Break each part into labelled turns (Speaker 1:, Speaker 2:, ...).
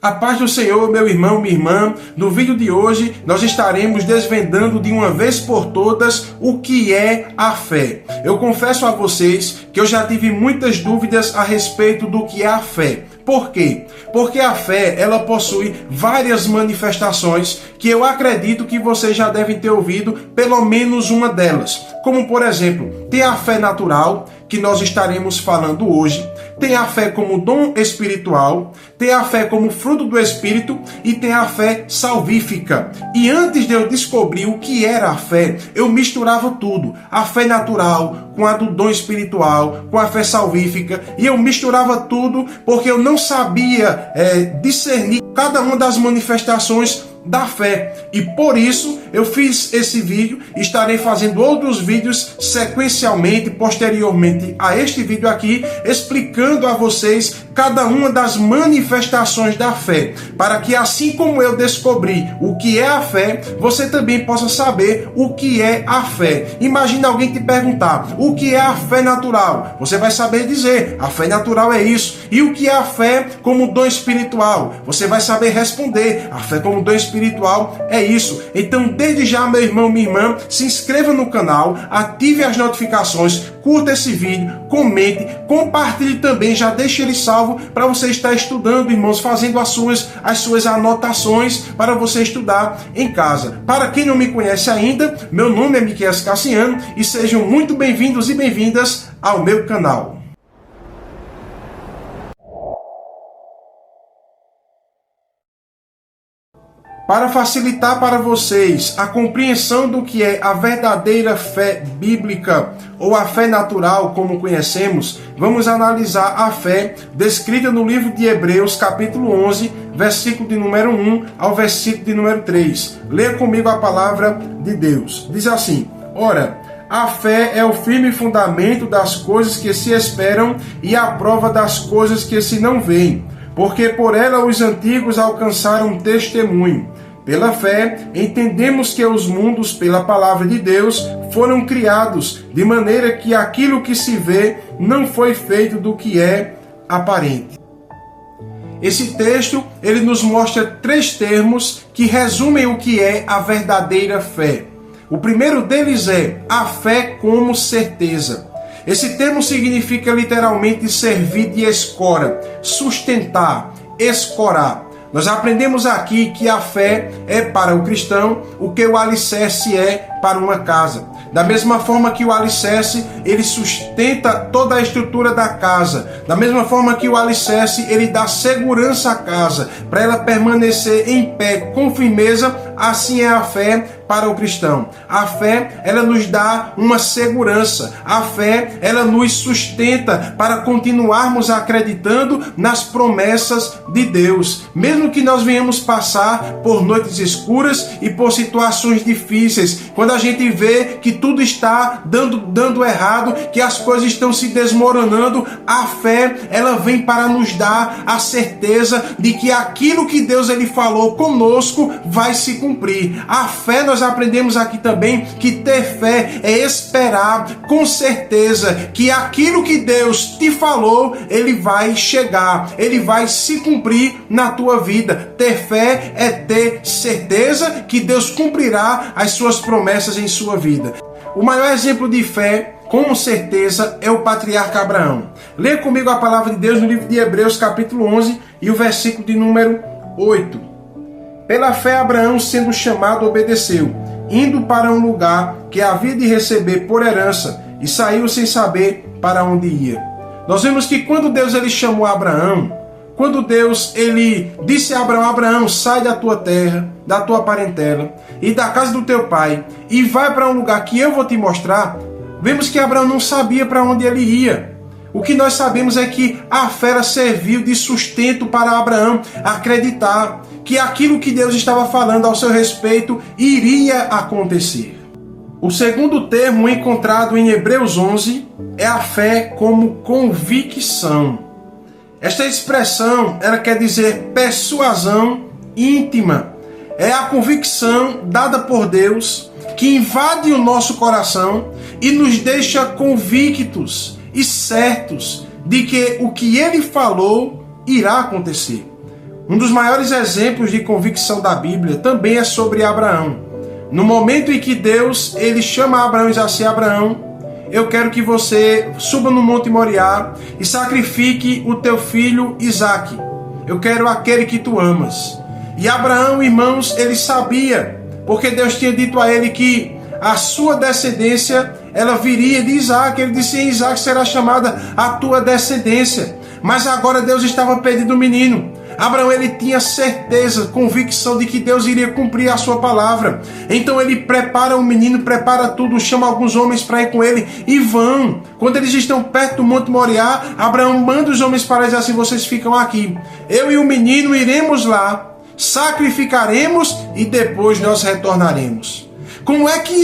Speaker 1: A paz do Senhor, meu irmão, minha irmã. No vídeo de hoje, nós estaremos desvendando de uma vez por todas o que é a fé. Eu confesso a vocês que eu já tive muitas dúvidas a respeito do que é a fé. Por quê? Porque a fé, ela possui várias manifestações que eu acredito que vocês já devem ter ouvido pelo menos uma delas. Como, por exemplo, tem a fé natural, que nós estaremos falando hoje, tem a fé como dom espiritual, tem a fé como fruto do Espírito e tem a fé salvífica. E antes de eu descobrir o que era a fé, eu misturava tudo. A fé natural com a do dom espiritual, com a fé salvífica, e eu misturava tudo porque eu não sabia discernir cada uma das manifestações da fé. E por isso eu fiz esse vídeo e estarei fazendo outros vídeos sequencialmente, posteriormente a este vídeo aqui, explicando a vocês cada uma das manifestações da fé, para que assim como eu descobri o que é a fé, você também possa saber o que é a fé. Imagina alguém te perguntar o que é a fé natural, você vai saber dizer, a fé natural é isso. E o que é a fé como dom espiritual? Você vai saber responder, a fé como dom espiritual é isso. Então, desde já, meu irmão, minha irmã, se inscreva no canal, ative as notificações, curta esse vídeo, comente, compartilhe também, já deixe ele salvo para você estar estudando, irmãos, fazendo as suas anotações para você estudar em casa. Para quem não me conhece ainda, meu nome é Miqueias Cassiano e sejam muito bem-vindos e bem-vindas ao meu canal. Para facilitar para vocês a compreensão do que é a verdadeira fé bíblica ou a fé natural, como conhecemos, vamos analisar a fé descrita no livro de Hebreus, capítulo 11, versículo de número 1 ao versículo de número 3. Leia comigo a palavra de Deus. Diz assim: Ora, a fé é o firme fundamento das coisas que se esperam e a prova das coisas que se não veem, porque por ela os antigos alcançaram testemunho. Pela fé, entendemos que os mundos, pela palavra de Deus, foram criados, de maneira que aquilo que se vê não foi feito do que é aparente. Esse texto, ele nos mostra três termos que resumem o que é a verdadeira fé. O primeiro deles é a fé como certeza. Esse termo significa literalmente servir de escora, sustentar, escorar. Nós aprendemos aqui que a fé é para o cristão o que o alicerce é para uma casa. Da mesma forma que o alicerce, ele sustenta toda a estrutura da casa. Da mesma forma que o alicerce, ele dá segurança à casa, para ela permanecer em pé com firmeza, assim é a fé para o cristão. A fé, ela nos dá uma segurança. A fé, ela nos sustenta para continuarmos acreditando nas promessas de Deus. Mesmo que nós venhamos passar por noites escuras e por situações difíceis, quando a gente vê que tudo está dando errado, que as coisas estão se desmoronando, a fé, ela vem para nos dar a certeza de que aquilo que Deus ele falou conosco vai se cumprir. A fé, nós aprendemos aqui também que ter fé é esperar com certeza que aquilo que Deus te falou, ele vai chegar, ele vai se cumprir na tua vida. Ter fé é ter certeza que Deus cumprirá as suas promessas em sua vida. O maior exemplo de fé, com certeza, é o patriarca Abraão. Leia comigo a palavra de Deus no livro de Hebreus, capítulo 11, e o versículo de número 8. Pela fé, Abraão, sendo chamado, obedeceu, indo para um lugar que havia de receber por herança, e saiu sem saber para onde ia. Nós vemos que quando Deus ele chamou Abraão, quando Deus ele disse a Abraão: Abraão, sai da tua terra, da tua parentela e da casa do teu pai e vai para um lugar que eu vou te mostrar, vemos que Abraão não sabia para onde ele ia. O que nós sabemos é que a fé serviu de sustento para Abraão acreditar que aquilo que Deus estava falando ao seu respeito iria acontecer. O segundo termo encontrado em Hebreus 11 é a fé como convicção. Esta expressão, ela quer dizer persuasão íntima. É a convicção dada por Deus que invade o nosso coração e nos deixa convictos e certos de que o que Ele falou irá acontecer. Um dos maiores exemplos de convicção da Bíblia também é sobre Abraão. No momento em que Deus ele chama Abraão e diz assim: Abraão, eu quero que você suba no Monte Moriá e sacrifique o teu filho Isaque. Eu quero aquele que tu amas. E Abraão, irmãos, ele sabia, porque Deus tinha dito a ele que a sua descendência, ela viria de Isaque. Ele disse: em Isaque será chamada a tua descendência. Mas agora Deus estava pedindo o menino. Abraão ele tinha certeza, convicção de que Deus iria cumprir a sua palavra. Então ele prepara o menino, prepara tudo, chama alguns homens para ir com ele e vão. Quando eles estão perto do Monte Moriá, Abraão manda os homens para dizer assim: vocês ficam aqui. Eu e o menino iremos lá, sacrificaremos e depois nós retornaremos. Como é que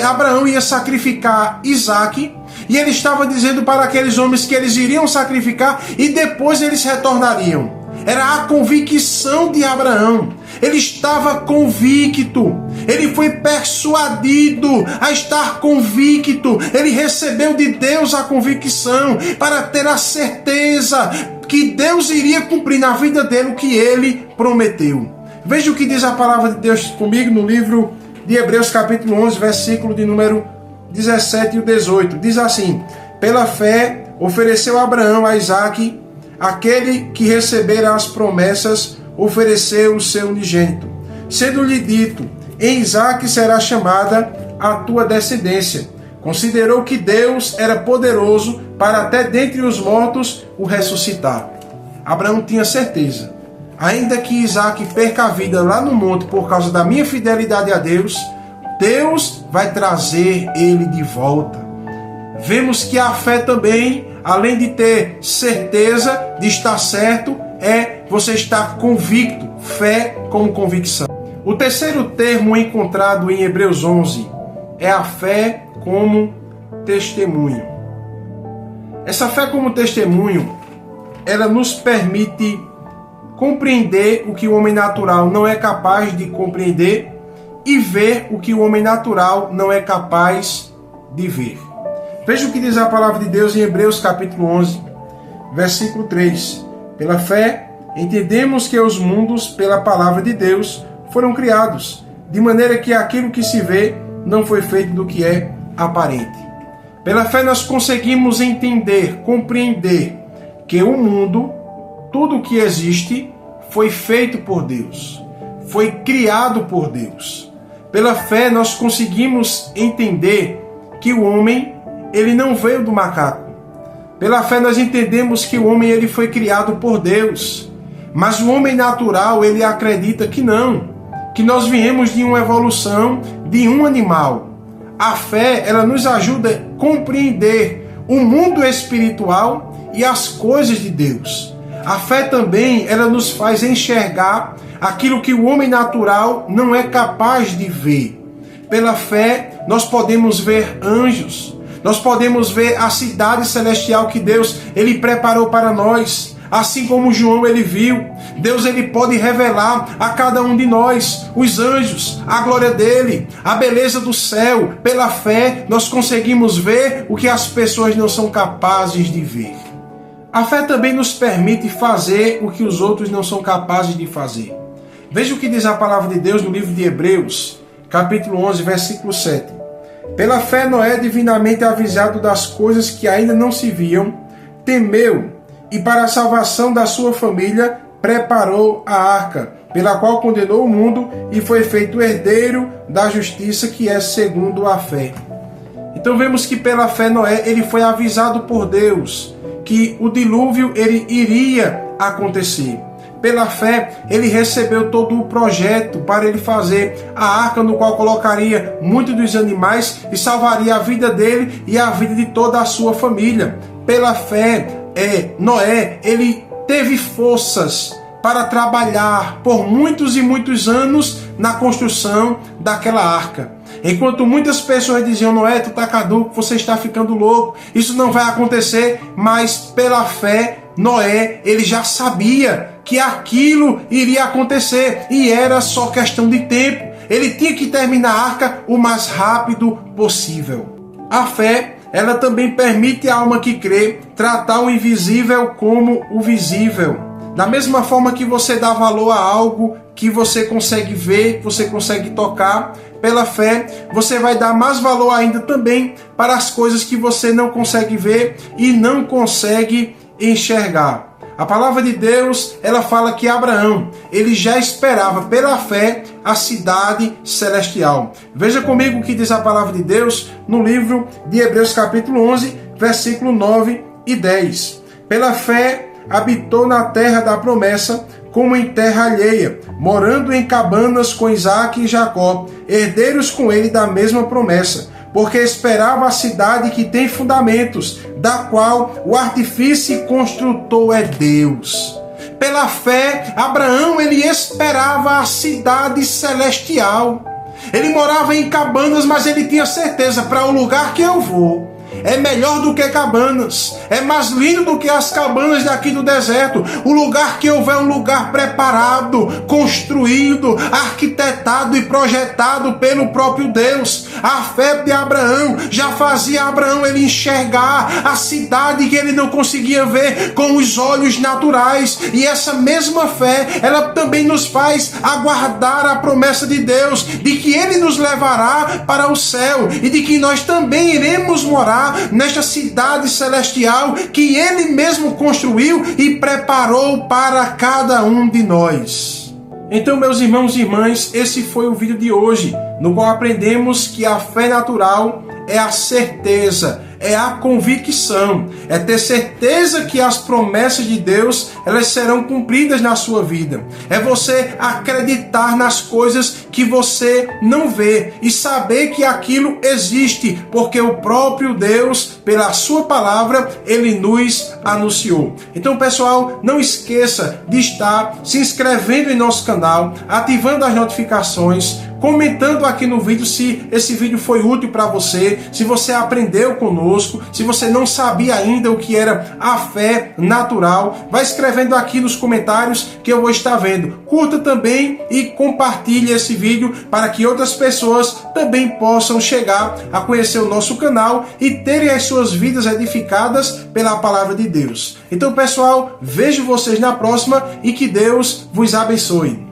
Speaker 1: Abraão ia sacrificar Isaque? E ele estava dizendo para aqueles homens que eles iriam sacrificar e depois eles retornariam. Era a convicção de Abraão. Ele estava convicto. Ele foi persuadido a estar convicto. Ele recebeu de Deus a convicção para ter a certeza que Deus iria cumprir na vida dele o que ele prometeu. Veja o que diz a palavra de Deus comigo no livro de Hebreus capítulo 11, versículo de número 17 e 18. Diz assim: pela fé ofereceu Abraão a Isaque, aquele que recebera as promessas ofereceu o seu unigênito, sendo-lhe dito: em Isaque será chamada a tua descendência. Considerou que Deus era poderoso para até dentre os mortos o ressuscitar. Abraão tinha certeza: ainda que Isaque perca a vida lá no monte por causa da minha fidelidade a Deus, Deus vai trazer ele de volta. Vemos que a fé também, além de ter certeza de estar certo, é você estar convicto. Fé como convicção. O terceiro termo encontrado em Hebreus 11 é a fé como testemunho. Essa fé como testemunho, ela nos permite compreender o que o homem natural não é capaz de compreender e ver o que o homem natural não é capaz de ver. Veja o que diz a palavra de Deus em Hebreus capítulo 11, versículo 3. Pela fé, entendemos que os mundos, pela palavra de Deus, foram criados, de maneira que aquilo que se vê não foi feito do que é aparente. Pela fé nós conseguimos entender, compreender que o mundo, tudo o que existe, foi feito por Deus, foi criado por Deus. Pela fé nós conseguimos entender que o homem ele não veio do macaco. Pela fé nós entendemos que o homem ele foi criado por Deus. Mas o homem natural ele acredita que não, que nós viemos de uma evolução de um animal. A fé ela nos ajuda a compreender o mundo espiritual e as coisas de Deus. A fé também ela nos faz enxergar aquilo que o homem natural não é capaz de ver. Pela fé nós podemos ver anjos. Nós podemos ver a cidade celestial que Deus ele preparou para nós. Assim como João ele viu, Deus ele pode revelar a cada um de nós os anjos, a glória dele, a beleza do céu. Pela fé nós conseguimos ver o que as pessoas não são capazes de ver. A fé também nos permite fazer o que os outros não são capazes de fazer. Veja o que diz a palavra de Deus no livro de Hebreus, capítulo 11, versículo 7. Pela fé Noé, divinamente avisado das coisas que ainda não se viam, temeu e para a salvação da sua família preparou a arca, pela qual condenou o mundo e foi feito herdeiro da justiça que é segundo a fé. Então vemos que pela fé Noé ele foi avisado por Deus que o dilúvio ele iria acontecer. Pela fé, ele recebeu todo o projeto para ele fazer a arca no qual colocaria muitos dos animais e salvaria a vida dele e a vida de toda a sua família. Pela fé, Noé, ele teve forças para trabalhar por muitos e muitos anos na construção daquela arca. Enquanto muitas pessoas diziam: Noé, tu está caduco, você está ficando louco, isso não vai acontecer. Mas pela fé, Noé, ele já sabia que aquilo iria acontecer e era só questão de tempo. Ele tinha que terminar a arca o mais rápido possível. A fé, ela também permite à alma que crê tratar o invisível como o visível. Da mesma forma que você dá valor a algo que você consegue ver, que você consegue tocar, pela fé, você vai dar mais valor ainda também para as coisas que você não consegue ver e não consegue enxergar. A palavra de Deus, ela fala que Abraão, ele já esperava pela fé a cidade celestial. Veja comigo o que diz a palavra de Deus no livro de Hebreus capítulo 11, versículo 9 e 10. Pela fé, habitou na terra da promessa, como em terra alheia, morando em cabanas com Isaque e Jacó, herdeiros com ele da mesma promessa, porque esperava a cidade que tem fundamentos, da qual o artifício e construtor é Deus. Pela fé, Abraão ele esperava a cidade celestial. Ele morava em cabanas, mas ele tinha certeza, para o lugar que eu vou, é melhor do que cabanas, é mais lindo do que as cabanas daqui do deserto. O lugar que eu vou é um lugar preparado, construído, arquitetado e projetado pelo próprio Deus. A fé de Abraão já fazia Abraão ele enxergar a cidade que ele não conseguia ver com os olhos naturais. E essa mesma fé, ela também nos faz aguardar a promessa de Deus, de que ele nos levará para o céu e de que nós também iremos morar nesta cidade celestial que ele mesmo construiu e preparou para cada um de nós. Então, meus irmãos e irmãs, esse foi o vídeo de hoje, no qual aprendemos que a fé natural é a certeza, é a convicção, é ter certeza que as promessas de Deus, elas serão cumpridas na sua vida. É você acreditar nas coisas que você não vê e saber que aquilo existe, porque o próprio Deus, pela sua palavra, ele nos anunciou. Então, pessoal, não esqueça de estar se inscrevendo em nosso canal, ativando as notificações, comentando aqui no vídeo se esse vídeo foi útil para você, se você aprendeu conosco, se você não sabia ainda o que era a fé natural, vai escrevendo aqui nos comentários que eu vou estar vendo. Curta também e compartilhe esse vídeo para que outras pessoas também possam chegar a conhecer o nosso canal e terem as suas vidas edificadas pela palavra de Deus. Então, pessoal, vejo vocês na próxima e que Deus vos abençoe.